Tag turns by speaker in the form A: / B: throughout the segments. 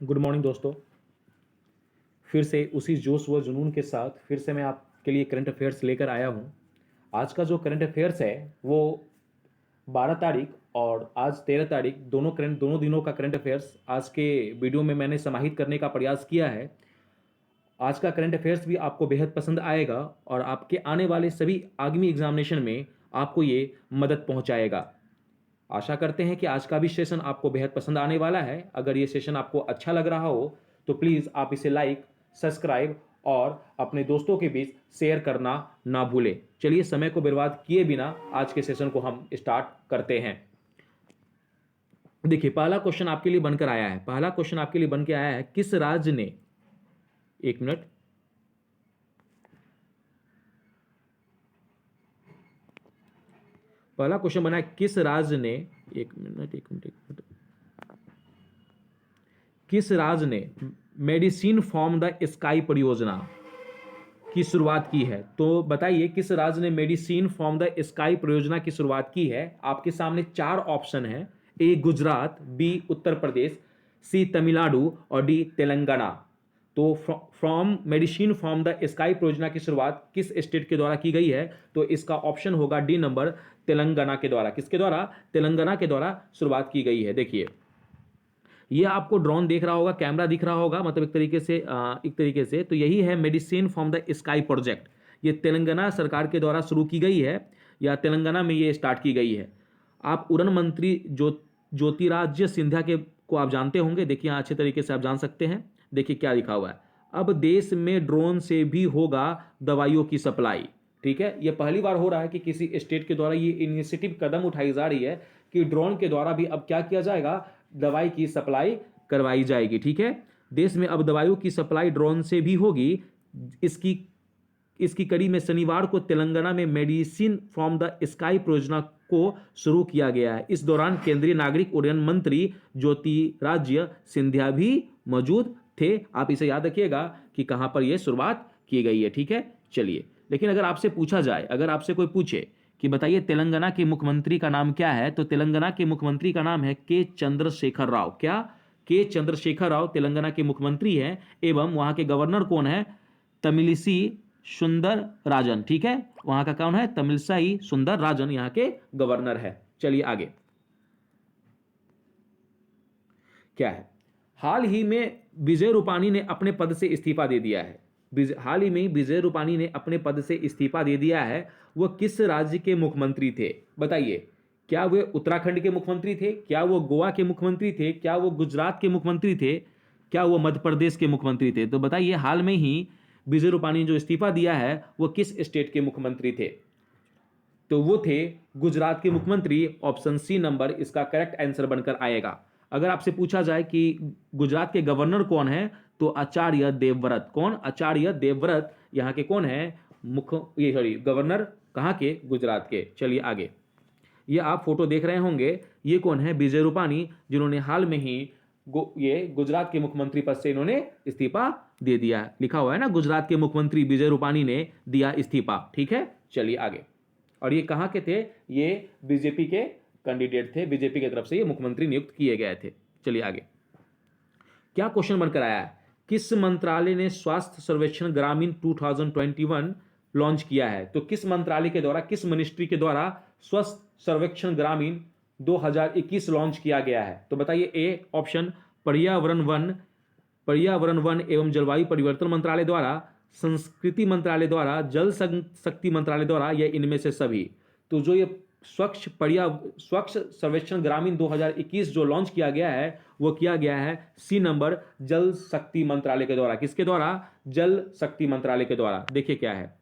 A: Good morning दोस्तों। फिर से उसी जोश व जुनून के साथ फिर से मैं आपके लिए करंट अफेयर्स लेकर आया हूँ। आज का जो करंट अफेयर्स है वो 12 तारीख और आज 13 तारीख दोनों दिनों का करंट अफेयर्स आज के वीडियो में मैंने समाहित करने का प्रयास किया है। आज का करंट अफेयर्स भी आपको बेहद पसंद आएगा और आपके आने वाले सभी आगामी एग्जामिनेशन में आपको ये मदद पहुंचाएगा। आशा करते हैं कि आज का भी सेशन आपको बेहद पसंद आने वाला है। अगर ये सेशन आपको अच्छा लग रहा हो तो प्लीज़ आप इसे लाइक, सब्सक्राइब और अपने दोस्तों के बीच शेयर करना ना भूलें। चलिए समय को बर्बाद किए बिना आज के सेशन को हम स्टार्ट करते हैं। देखिए, पहला क्वेश्चन आपके लिए बनकर आया है। पहला क्वेश्चन आपके लिए बन के आया है, किस राज्य ने, एक मिनट, पहला क्वेश्चन बना है किस राज्य ने, एक मिनट, किस राज्य ने मेडिसिन फ्रॉम द स्काई परियोजना की शुरुआत की है। तो बताइए किस राज्य ने मेडिसिन फ्रॉम द स्काई परियोजना की शुरुआत की है। आपके सामने चार ऑप्शन है, ए गुजरात, बी उत्तर प्रदेश, सी तमिलनाडु और डी तेलंगाना। तो from medicine from the sky परियोजना की शुरुआत किस स्टेट के द्वारा की गई है। तो इसका ऑप्शन होगा डी नंबर, तेलंगाना के द्वारा। किसके द्वारा? तेलंगाना के द्वारा शुरुआत की गई है। देखिए, ये आपको ड्रोन देख रहा होगा, कैमरा दिख रहा होगा, मतलब एक तरीके से तो यही है medicine from the sky project. ये तेलंगाना सरकार के द्वारा शुरू की गई है या तेलंगाना में ये स्टार्ट की गई है। आप उड़न मंत्री ज्योतिरादित्य सिंधिया के को आप जानते होंगे। देखिए, अच्छे तरीके से आप जान सकते हैं। देखिए क्या लिखा हुआ है, अब देश में ड्रोन से भी होगा दवाइयों की सप्लाई। ठीक है, यह पहली बार हो रहा है कि किसी स्टेट के द्वारा ये इनिशिएटिव कदम उठाई जा रही है कि ड्रोन के द्वारा भी अब क्या किया जाएगा, दवाई की सप्लाई करवाई जाएगी। ठीक है, देश में अब दवाइयों की सप्लाई ड्रोन से भी होगी। इसकी इसकी कड़ी में शनिवार को तेलंगाना में मेडिसिन फ्रॉम द स्काई परियोजना को शुरू किया गया है। इस दौरान केंद्रीय नागरिक उड्डयन मंत्री ज्योतिरादित्य सिंधिया भी मौजूद थे। आप इसे याद रखिएगा कि कहां पर यह शुरुआत की गई है। ठीक है, चलिए, लेकिन अगर आपसे पूछा जाए, अगर आपसे कोई पूछे कि बताइए तेलंगाना के मुख्यमंत्री का नाम क्या है, तो तेलंगाना के मुख्यमंत्री का नाम है के चंद्रशेखर राव। क्या? के चंद्रशेखर राव तेलंगाना के मुख्यमंत्री हैं। एवं वहां के गवर्नर कौन है? तमिलिसी सुंदर राजन। ठीक है, वहां का कौन है? तमिलसाई सुंदर राजन यहाँ के गवर्नर है। चलिए आगे क्या है। हाल ही में विजय रूपाणी ने अपने पद से इस्तीफा दे दिया है। हाल ही में विजय रूपाणी ने अपने पद से इस्तीफा दे दिया है। वह किस राज्य के मुख्यमंत्री थे? बताइए, क्या वे उत्तराखंड के मुख्यमंत्री थे? क्या वो गोवा के मुख्यमंत्री थे? क्या वो गुजरात के मुख्यमंत्री थे? क्या वो मध्य प्रदेश के मुख्यमंत्री थे? तो बताइए, हाल में ही विजय रूपाणी ने जो इस्तीफा दिया है वो किस स्टेट के मुख्यमंत्री थे? तो वो थे गुजरात के मुख्यमंत्री। ऑप्शन सी नंबर इसका करेक्ट आंसर बनकर आएगा। अगर आपसे पूछा जाए कि गुजरात के गवर्नर कौन है, तो आचार्य देवव्रत। कौन? आचार्य देवव्रत यहाँ के कौन है? गवर्नर कहाँ के? गुजरात के। चलिए आगे, ये आप फोटो देख रहे होंगे, ये कौन है? विजय रूपाणी, जिन्होंने हाल में ही ये गुजरात के मुख्यमंत्री पद से इन्होंने इस्तीफा दे दिया है। लिखा हुआ है ना, गुजरात के मुख्यमंत्री विजय रूपाणी ने दिया इस्तीफा। ठीक है, चलिए आगे। और ये कहां के थे? ये बीजेपी के कैंडिडेट थे, बीजेपी की तरफ से ये मुख्यमंत्री नियुक्त किए गए थे। चलिए आगे, क्या क्वेश्चन बनकर आया है, किस मंत्रालय ने स्वास्थ्य सर्वेक्षण ग्रामीण 2021 लॉन्च किया है? तो किस मंत्रालय के द्वारा, किस मिनिस्ट्री के द्वारा स्वास्थ्य सर्वेक्षण ग्रामीण 2021 लॉन्च किया गया है? तो बताइए, ए ऑप्शन पर्यावरण वन एवं जलवायु परिवर्तन मंत्रालय द्वारा, संस्कृति मंत्रालय द्वारा, जल शक्ति मंत्रालय द्वारा, या इनमें से सभी। तो जो ये स्वच्छ सर्वेक्षण ग्रामीण 2021 जो लॉन्च किया गया है वो किया गया है सी नंबर, जल शक्ति मंत्रालय के द्वारा। किसके द्वारा? जल शक्ति मंत्रालय के द्वारा। देखिए क्या है,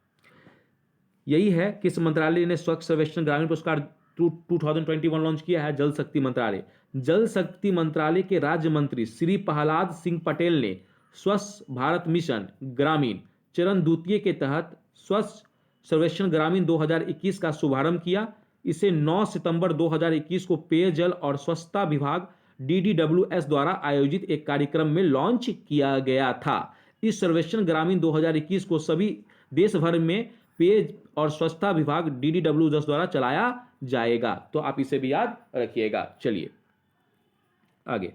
A: यही है किस मंत्रालय ने स्वच्छ सर्वेक्षण ग्रामीण पुरस्कार 2021 लॉन्च किया है? जल शक्ति मंत्रालय। जल शक्ति मंत्रालय के राज्य मंत्री श्री प्रहलाद सिंह पटेल ने स्वच्छ भारत मिशन ग्रामीण चरण द्वितीय के तहत स्वच्छ सर्वेक्षण ग्रामीण 2021 का शुभारंभ किया। इसे 9 सितंबर 2021 को पेयजल और स्वच्छता विभाग DDWS द्वारा आयोजित एक कार्यक्रम में लॉन्च किया गया था। इस सर्वेक्षण ग्रामीण 2021 को सभी देश भर में पेय और स्वच्छता विभाग DDWS द्वारा चलाया जाएगा। तो आप इसे भी याद रखिएगा। चलिए आगे,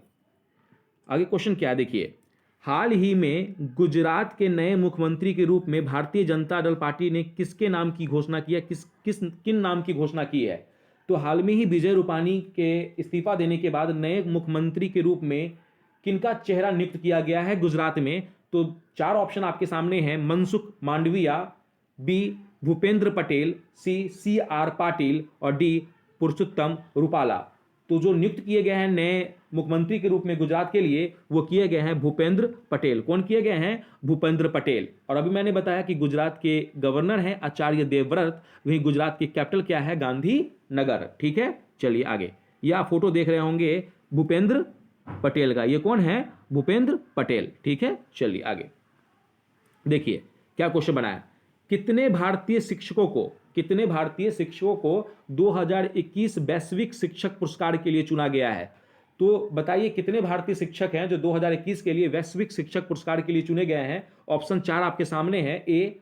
A: आगे क्वेश्चन क्या है देखिए, हाल ही में गुजरात के नए मुख्यमंत्री के रूप में भारतीय जनता दल पार्टी ने किसके नाम की घोषणा की है, किन नाम की घोषणा की है? तो हाल में ही विजय रूपाणी के इस्तीफा देने के बाद नए मुख्यमंत्री के रूप में किनका चेहरा नियुक्त किया गया है गुजरात में? तो 4 ऑप्शन आपके सामने हैं, Mansukh Mandaviya, B Bhupendra Patel, C R Patil और डी पुरुषोत्तम रूपाला। तो जो नियुक्त किए गए हैं नए मुख्यमंत्री के रूप में गुजरात के लिए, वो किए गए हैं भूपेंद्र पटेल। कौन किए गए हैं? भूपेंद्र पटेल। और अभी मैंने बताया कि गुजरात के गवर्नर हैं आचार्य देवव्रत, वहीं गुजरात की कैपिटल क्या है? गांधीनगर। ठीक है, चलिए आगे। ये आप फोटो देख रहे होंगे भूपेंद्र पटेल का, ये कौन है? भूपेंद्र पटेल। ठीक है, चलिए आगे देखिए क्या क्वेश्चन बनाया, कितने भारतीय शिक्षकों को 2021 वैश्विक शिक्षक पुरस्कार के लिए चुना गया है? तो बताइए कितने भारतीय शिक्षक हैं जो 2021 के लिए वैश्विक शिक्षक पुरस्कार के लिए चुने गए हैं? ऑप्शन 4 आपके सामने है। एक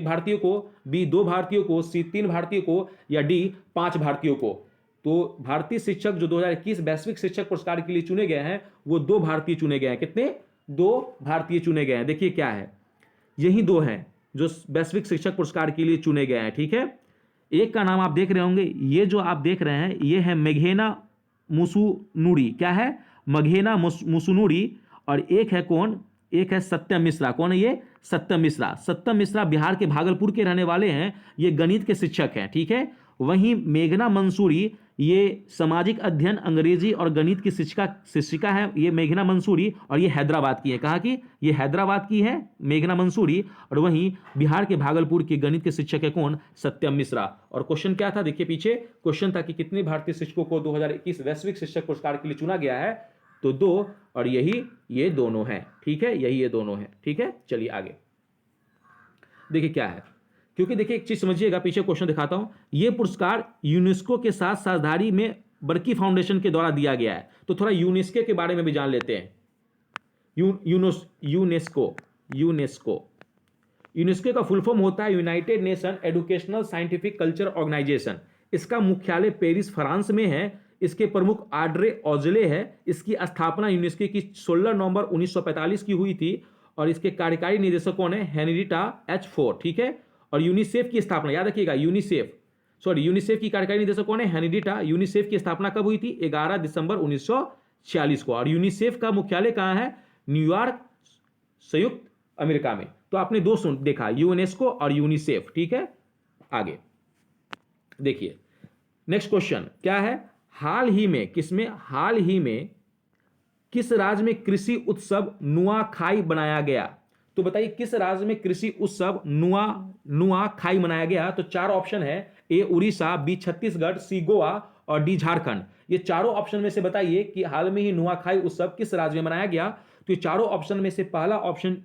A: भारतीय को, बी 2 भारतीयों को, सी 3 भारतीयों को या डी 5 भारतीयों को। तो भारतीय शिक्षक जो 2021 वैश्विक शिक्षक पुरस्कार के लिए चुने गए हैं वो 2 भारतीय चुने गए हैं। कितने? 2 भारतीय चुने गए हैं। देखिए क्या है, यही 2 हैं जो वैश्विक शिक्षक पुरस्कार के लिए चुने गए हैं। ठीक है, एक का नाम आप देख रहे होंगे, ये जो आप देख रहे हैं ये है मेघना मुसुनुरी। क्या है? मेघना मुसुनुरी। और एक है कौन? एक है सत्यम मिश्रा। कौन है ये? सत्यम मिश्रा। सत्यम मिश्रा बिहार के भागलपुर के रहने वाले हैं, ये गणित के शिक्षक हैं। ठीक है, वहीं मेघना मंसूरी ये सामाजिक अध्ययन, अंग्रेजी और गणित की शिक्षिका है, ये मेघना मंसूरी, और ये हैदराबाद की है। कहाँ की? ये हैदराबाद की है मेघना मंसूरी। और वहीं बिहार के भागलपुर के गणित के शिक्षक है कौन? सत्यम मिश्रा। और क्वेश्चन क्या था? देखिए पीछे क्वेश्चन था कि कितने भारतीय शिक्षकों को 2021 वैश्विक शिक्षक पुरस्कार के लिए चुना गया है? तो 2, और यही ये दोनों हैं। ठीक है, यही ये दोनों हैं। ठीक है, चलिए आगे देखिए क्या है, क्योंकि देखिए एक चीज समझिएगा, पीछे क्वेश्चन दिखाता हूं। यह पुरस्कार यूनेस्को के साथ साझेदारी में बर्की फाउंडेशन के द्वारा दिया गया है। तो थोड़ा यूनेस्को के बारे में भी जान लेते हैं। यूनेस्को का फुल फॉर्म होता है United Nation Educational Scientific Culture Organisation. इसका मुख्यालय पेरिस फ्रांस में है। इसके प्रमुख आड्रे ऑजले है। इसकी स्थापना यूनेस्को की 16 नवंबर 1945 की हुई थी और इसके कार्यकारी निदेशक कौन है? Henrietta H Ford. ठीक है, और यूनिसेफ की स्थापना याद रखिएगा, यूनिसेफ की कार्यकारी निदेशक कौन है? हेनरिटा। यूनिसेफ की स्थापना कब हुई थी? 11 दिसंबर 1946 को। और यूनिसेफ का मुख्यालय कहां है? न्यूयॉर्क, संयुक्त अमेरिका में। तो आपने 2 देखा, यूनेस्को और यूनिसेफ। ठीक है, आगे देखिए नेक्स्ट क्वेश्चन क्या है, हाल ही में किस राज्य में कृषि उत्सव नुआखाई बनाया गया? तो बताइए किस राज्य में कृषि उत्सव नुआखाई मनाया गया? तो 4 ऑप्शन है, ए उड़ीसा, बी छत्तीसगढ़, सी गोवा और डी झारखंड। ये चारों ऑप्शन में से बताइए कि हाल में ही नुआखाई उत्सव किस राज्य में मनाया गया? तो ये चारों ऑप्शन में से पहला ऑप्शन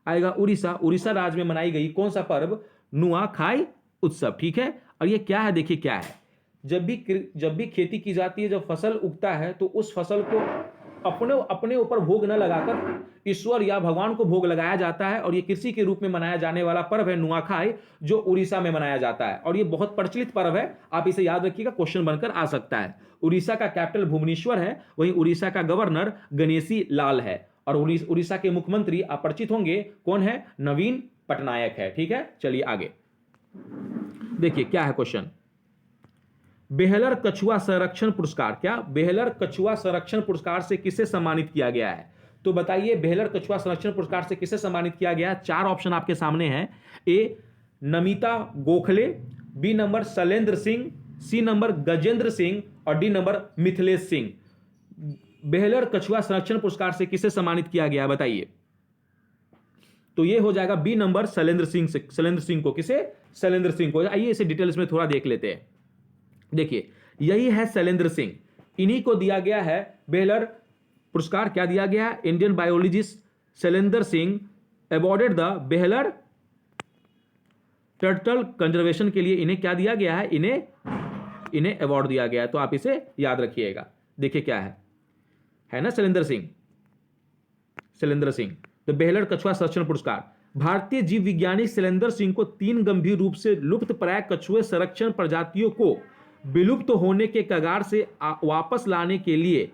A: आएगा उड़ीसा। उड़ीसा राज्य में मनाई गई कौन सा पर्व? नुआखाई उत्सव। ठीक है, और ये क्या है देखिए क्या है, जब भी खेती की जाती है, जब फसल उगता है तो उस फसल को अपने ऊपर भोग न लगाकर ईश्वर या भगवान को भोग लगाया जाता है। और ये कृषि के रूप में मनाया जाने वाला पर्व है नुआखाई, जो उड़ीसा में मनाया जाता है। और ये बहुत प्रचलित पर्व है, आप इसे याद रखिएगा, क्वेश्चन बनकर आ सकता है। उड़ीसा का कैपिटल भुवनेश्वर है, वहीं उड़ीसा का गवर्नर गणेशी लाल है। और उड़ीसा के मुख्यमंत्री आप परिचित होंगे, कौन है? नवीन पटनायक है। ठीक है, चलिए आगे देखिए क्या है क्वेश्चन, बेहलर कछुआ संरक्षण पुरस्कार, क्या बेहलर कछुआ संरक्षण पुरस्कार से किसे सम्मानित किया गया है? तो बताइए बेहलर कछुआ संरक्षण पुरस्कार से किसे सम्मानित किया गया? 4 ऑप्शन आपके सामने हैं, A Namita Gokhale, B number Shailendra Singh, C number Gajendra Singh और D number Mithilesh Singh. Behler कछुआ संरक्षण पुरस्कार से किसे सम्मानित किया गया बताइए? तो ये हो जाएगा बी नंबर शैलेंद्र सिंह को। किसे? शैलेंद्र सिंह को। आइए इसे डिटेल्स में थोड़ा देख लेते हैं। देखिए यही है शैलेंद्र सिंह, इन्हीं को दिया गया है बेहलर पुरस्कार। क्या दिया गया है? Indian biologist Shailendra Singh awarded the Behler turtle conservation के लिए इन्हें क्या दिया गया है? इन्हें अवार्ड दिया गया है। तो आप इसे याद रखिएगा। देखिए क्या है ना, शैलेंद्र सिंह द बेहलर कछुआ संरक्षण पुरस्कार। भारतीय जीव विज्ञानी शैलेंद्र सिंह को 3 गंभीर रूप से लुप्त प्राय कछुए संरक्षण प्रजातियों को विलुप्त होने के कगार से वापस लाने के लिए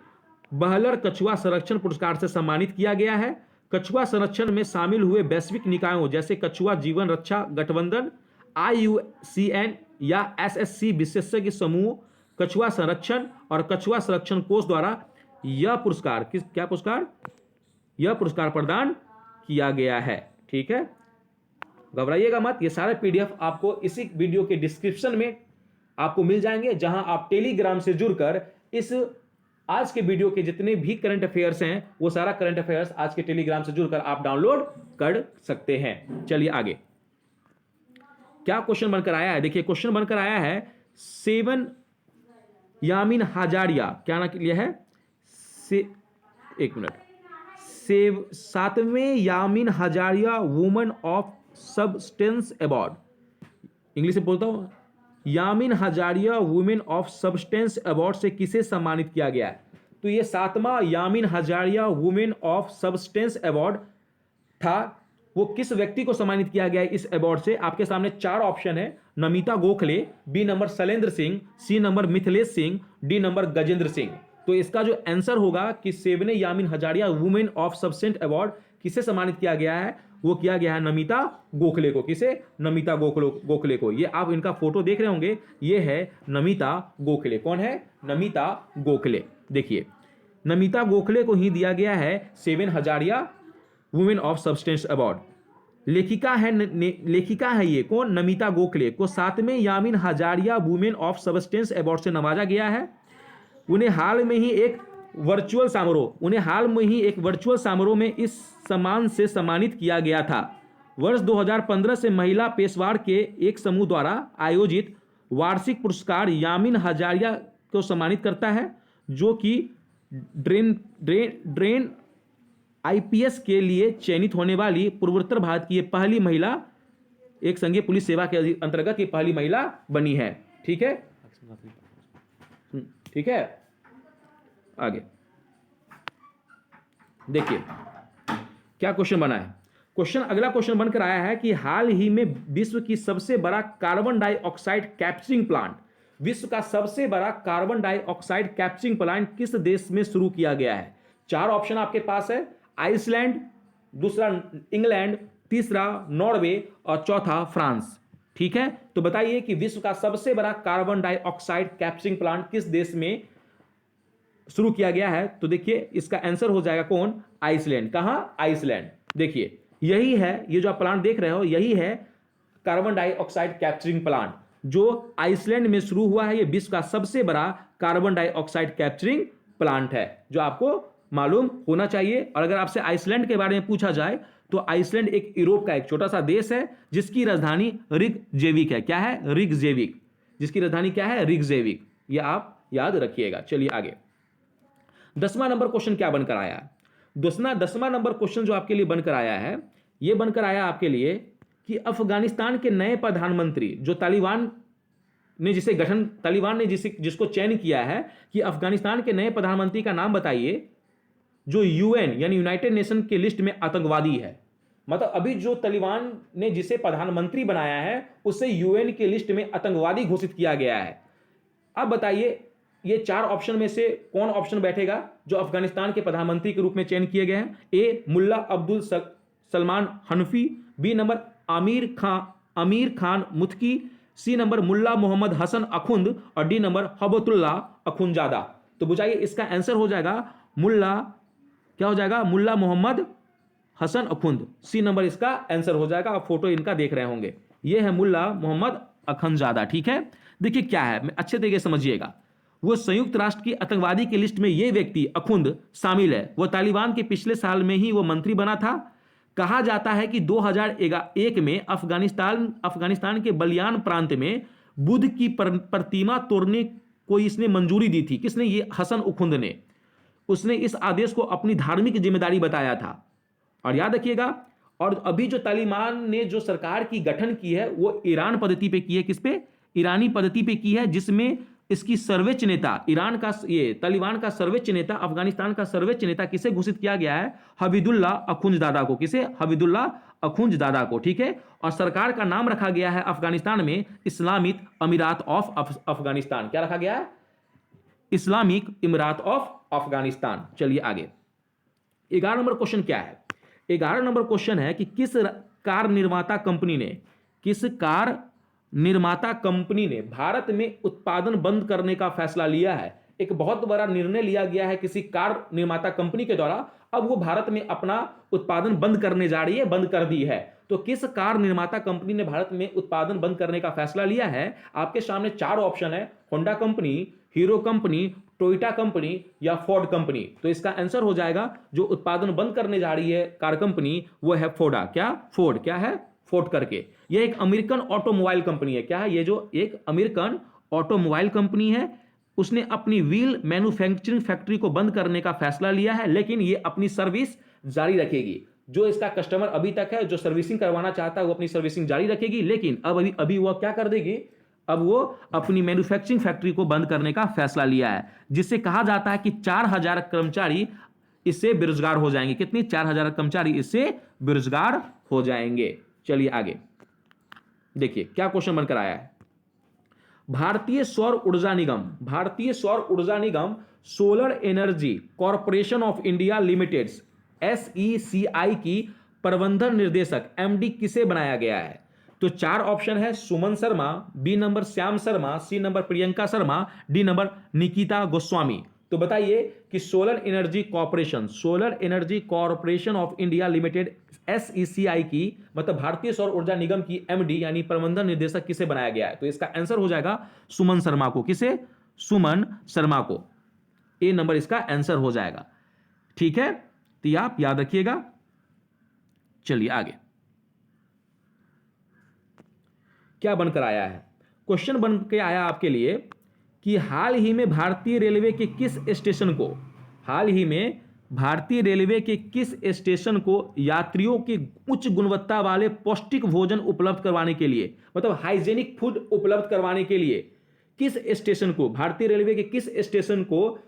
A: बहलर कछुआ संरक्षण पुरस्कार से सम्मानित किया गया है। कछुआ संरक्षण में शामिल हुए वैश्विक निकायों जैसे कछुआ जीवन रक्षा गठबंधन, IUCN या SSC विशेषज्ञ समूह कछुआ संरक्षण और कछुआ संरक्षण कोष द्वारा यह पुरस्कार क्या पुरस्कार, यह पुरस्कार प्रदान किया गया है। ठीक है, घबराइएगा मत, ये सारे PDF आपको इसी वीडियो के डिस्क्रिप्शन में आपको मिल जाएंगे, जहां आप टेलीग्राम से जुड़कर इस आज के वीडियो के जितने भी करंट अफेयर्स हैं वो सारा करंट अफेयर्स आज के टेलीग्राम से जुड़कर आप डाउनलोड कर सकते हैं। चलिए आगे क्या क्वेश्चन बनकर आया है, देखिए क्वेश्चन बनकर आया है 7 यामिन हजारिया, क्या ना लिया है एक मिनट, 7वें Yamin Hazarika women of substance award, English में बोलता हूं, Yamin Hazarika women of substance award से किसे सम्मानित किया गया है? तो ये 7वां Yamin Hazarika women of substance award था, वो किस व्यक्ति को सम्मानित किया गया है इस अवार्ड से? आपके सामने 4 ऑप्शन है, Namita Gokhale, B number Shailendra Singh, C number Mithilesh Singh, D number Gajendra Singh. तो इसका जो आंसर होगा कि 7वें Yamin Hazarika women of substance award किसे सम्मानित किया गया है? वो किया गया है नमिता गोखले को। किसे? नमिता गोखले को। ये आप इनका फोटो देख रहे होंगे, ये है नमिता गोखले। कौन है? नमिता गोखले। देखिए नमिता गोखले को ही दिया गया है 7 Hazarika women of substance award. लेखिका है ये कौन? नमिता गोखले को 7वें Yamin Hazarika women of substance award से नवाजा गया है। उन्हें हाल में ही एक वर्चुअल समारोह में इस सम्मान से सम्मानित किया गया था। वर्ष 2015 से महिला पेशवार के एक समूह द्वारा आयोजित वार्षिक पुरस्कार यामिन हजारिया को सम्मानित करता है, जो कि ड्रेन IPS के लिए चयनित होने वाली पूर्वोत्तर भारत की पहली महिला, एक संघीय पुलिस सेवा के अंतर्गत ये पहली महिला बनी है। ठीक है, ठीक है, आगे देखिए क्या क्वेश्चन बना है। अगला क्वेश्चन बनकर आया है कि हाल ही में विश्व की सबसे बड़ा कार्बन डाइऑक्साइड कैप्चरिंग प्लांट, विश्व का सबसे बड़ा कार्बन डाइऑक्साइड कैप्चरिंग प्लांट किस देश में शुरू किया गया है? 4 ऑप्शन आपके पास है, आइसलैंड, दूसरा इंग्लैंड, तीसरा नॉर्वे और चौथा फ्रांस। ठीक है, तो बताइए कि विश्व का सबसे बड़ा कार्बन डाइऑक्साइड कैप्चरिंग प्लांट किस देश में शुरू किया गया है? तो देखिए इसका आंसर हो जाएगा कौन? आइसलैंड। कहां? आइसलैंड। देखिए यही है, ये जो आप प्लांट देख रहे हो यही है कार्बन डाइऑक्साइड कैप्चरिंग प्लांट जो आइसलैंड में शुरू हुआ है। ये विश्व का सबसे बड़ा कार्बन डाइऑक्साइड कैप्चरिंग प्लांट है, जो आपको मालूम होना चाहिए। और अगर आपसे आइसलैंड के बारे में पूछा जाए तो आइसलैंड एक यूरोप का एक छोटा सा देश है जिसकी राजधानी रिकजेविक है। क्या है? रिकजेविक। जिसकी राजधानी क्या है? रिकजेविक। ये आप याद रखिएगा। चलिए आगे 10वां नंबर क्वेश्चन क्या बनकर आया है? 10वां नंबर क्वेश्चन जो आपके लिए बनकर आया है, यह बनकर आया आपके लिए कि अफगानिस्तान के नए प्रधानमंत्री जो तालिबान ने जिसको चयन किया है कि अफगानिस्तान के नए प्रधानमंत्री का नाम बताइए जो UN यानी यूनाइटेड नेशन के लिस्ट में आतंकवादी है। मतलब अभी जो तालिबान ने जिसे प्रधानमंत्री बनाया है उसे UN के लिस्ट में आतंकवादी घोषित किया गया है। अब बताइए ये 4 ऑप्शन में से कौन ऑप्शन बैठेगा जो अफगानिस्तान के प्रधानमंत्री के रूप में चयन किए गए हैं? ए मुल्ला अब्दुल सलमान हनफी, बी नंबर अमीर खान मुत्की, सी नंबर मुल्ला मोहम्मद हसन अखुंद और डी नंबर हबतुल्ला अखुंजादा। तो बुझाइए इसका आंसर हो जाएगा मुल्ला मोहम्मद हसन अखुंद। सी नंबर इसका आंसर हो जाएगा। आप फोटो इनका देख रहे होंगे, ये है मुल्ला मोहम्मद अखुंजादा। ठीक है, देखिए क्या है, अच्छे तरीके से समझिएगा। वो संयुक्त राष्ट्र की आतंकवादी की लिस्ट में ये व्यक्ति अखुंद शामिल है। वो तालिबान के पिछले साल में ही वो मंत्री बना था। कहा जाता है कि 2001 में अफगानिस्तान के बलियान प्रांत में बुद्ध की प्रतिमा तोड़ने को इसने मंजूरी दी थी। किसने? ये हसन अखुंद ने। उसने इस आदेश को अपनी धार्मिक जिम्मेदारी बताया था। और याद रखिएगा, और अभी जो तालिबान ने जो सरकार की गठन की है वो ईरान पद्धति पे की है। किस पे? ईरानी पद्धति पे की है, जिसमें इसकी सर्वोच्च नेता तालिबान का सर्वोच्च नेता, अफगानिस्तान का सर्वोच्च नेता किसे घोषित किया गया है? हबीबुल्ला अखुंजदादा को। किसे? हबीबुल्ला अखुंजदादा को। ठीक है, और सरकार का नाम रखा गया है अफगानिस्तान में इस्लामिक अमीरात ऑफ अफगानिस्तान। क्या रखा गया है? Islamic Emirate of Afghanistan. चलिए आगे, 11 नंबर क्वेश्चन क्या है? 11 नंबर क्वेश्चन है कि किस कार निर्माता कंपनी ने भारत में उत्पादन बंद करने का फैसला लिया है? एक बहुत बड़ा निर्णय लिया गया है किसी कार निर्माता कंपनी के द्वारा, अब वो भारत में अपना उत्पादन बंद करने जा रही है, बंद कर दी है। तो किस कार निर्माता कंपनी ने भारत में उत्पादन बंद करने का फैसला लिया है? आपके सामने 4 ऑप्शन है, Honda company, hero company, Toyota company या फोर्ड कंपनी। तो इसका आंसर हो जाएगा जो उत्पादन बंद करने जा रही है कार कंपनी वो है फोर्डा। क्या? फोर्ड। क्या है? फोर्ड करके। यह एक अमेरिकन ऑटोमोबाइल कंपनी है। क्या है ये? जो एक अमेरिकन ऑटोमोबाइल कंपनी है, उसने अपनी व्हील मैन्युफैक्चरिंग फैक्ट्री को बंद करने का फैसला लिया है, लेकिन ये अपनी सर्विस जारी रखेगी। जो इसका कस्टमर अभी तक है, जो सर्विसिंग करवाना चाहता है, वो अपनी सर्विसिंग जारी रखेगी, लेकिन अब अभी वो क्या कर देगी? अब वो अपनी मैन्युफैक्चरिंग फैक्ट्री को बंद करने का फैसला लिया है, जिससे कहा जाता है कि 4000 कर्मचारी इससे बेरोजगार हो जाएंगे। कितनी? 4000 कर्मचारी इससे बेरोजगार हो जाएंगे। चलिए आगे देखिए क्या क्वेश्चन बनकर आया है। भारतीय सौर ऊर्जा निगम solar energy corporation of India limited SECI की प्रबंधन निर्देशक MD किसे बनाया गया है? तो 4 ऑप्शन है, Suman Sharma, B number Shyam Sharma, C number Priyanka Sharma, D number Nikita Goswami. तो बताइए कि solar energy corporation of India limited SECI की मतलब भारतीय सौर ऊर्जा निगम की MD यानी प्रबंधन निर्देशक किसे बनाया गया है? तो इसका आंसर हो जाएगा सुमन शर्मा को। किसे? सुमन शर्मा को। ए नंबर इसका आंसर हो जाएगा। ठीक है, तो आप याद रखिएगा। चलिए आगे क्या बनकर आया है? क्वेश्चन बन के आया आपके लिए कि हाल ही में भारतीय रेलवे के किस स्टेशन को यात्रियों की उच्च गुणवत्ता वाले पौष्टिक भोजन उपलब्ध करवाने के लिए, मतलब हाइजेनिक फूड उपलब्ध करवाने के लिए किस स्टेशन को, भारतीय रेलवे के किस स्टेशन को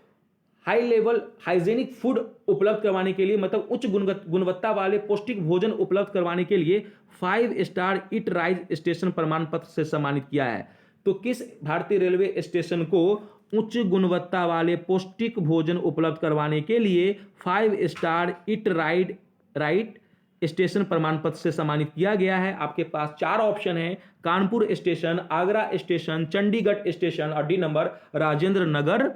A: हाई लेवल हाइजेनिक फूड उपलब्ध करवाने के लिए, मतलब उच्च गुणवत्ता वाले पौष्टिक भोजन उपलब्ध करवाने के लिए 5 स्टार ईट राइज स्टेशन प्रमाण पत्र से सम्मानित किया है? तो किस भारतीय रेलवे स्टेशन को उच्च गुणवत्ता वाले पौष्टिक भोजन उपलब्ध करवाने के लिए 5 स्टार ईट राइट स्टेशन प्रमाण पत्र से सम्मानित किया गया है? आपके पास 4 ऑप्शन है, Kanpur station, Agra station, Chandigarh station और D number Rajendra Nagar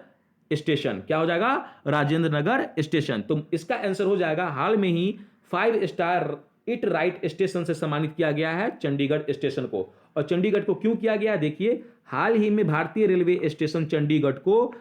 A: station. क्या हो जाएगा? राजेंद्र नगर स्टेशन। तो इसका आंसर हो जाएगा हाल में ही 5 स्टार ईट राइट स्टेशन से सम्मानित किया गया है चंडीगढ़ स्टेशन को। और चंडीगढ़ को क्यों किया गया? देखिए, हाल ही में भारतीय रेलवे स्टेशन चंडीगढ़ को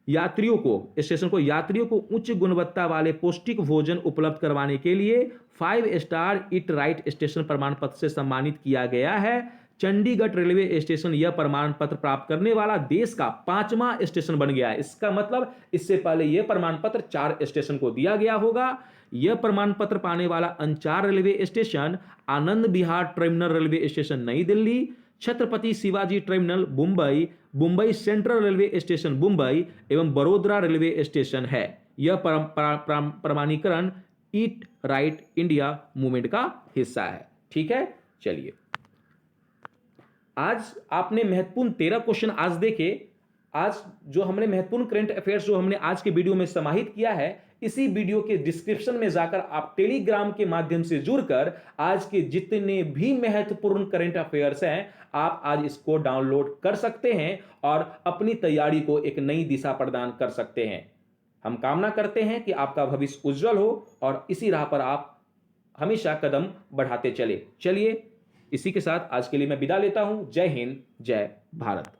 A: यात्रियों को उच्च गुणवत्ता वाले पौष्टिक भोजन उपलब्ध करवाने के लिए 5 स्टार ईट राइट स्टेशन प्रमाण पत्र से सम्मानित किया गया है। चंडीगढ़ रेलवे स्टेशन यह प्रमाण पत्र प्राप्त करने वाला देश का 5वां स्टेशन बन गया है। इसका मतलब इससे पहले यह प्रमाण पत्र 4 स्टेशन को दिया गया होगा। यह प्रमाण पत्र पाने वाला अंचार railway station, Anand Vihar terminal railway station नई Delhi, Chhatrapati Shivaji terminal Mumbai central railway station Mumbai एवं बड़ोदरा रेलवे स्टेशन है। यह प्रमाणीकरण ईट राइट इंडिया मूवमेंट का हिस्सा है। ठीक है, चलिए आज आपने महत्वपूर्ण 13 क्वेश्चन आज देखे। आज जो हमने महत्वपूर्ण करंट अफेयर्स जो हमने आज के वीडियो में समाहित किया है, इसी वीडियो के डिस्क्रिप्शन में जाकर आप टेलीग्राम के माध्यम से जुड़कर आज के जितने भी महत्वपूर्ण करंट अफेयर्स हैं आप आज इसको डाउनलोड कर सकते हैं और अपनी तैयारी को एक नई दिशा प्रदान कर सकते हैं। हम कामना करते हैं कि आपका भविष्य उज्जवल हो और इसी राह पर आप हमेशा कदम बढ़ाते चले। चलिए इसी के साथ आज के लिए मैं विदा लेता हूं। जय हिंद, जय भारत।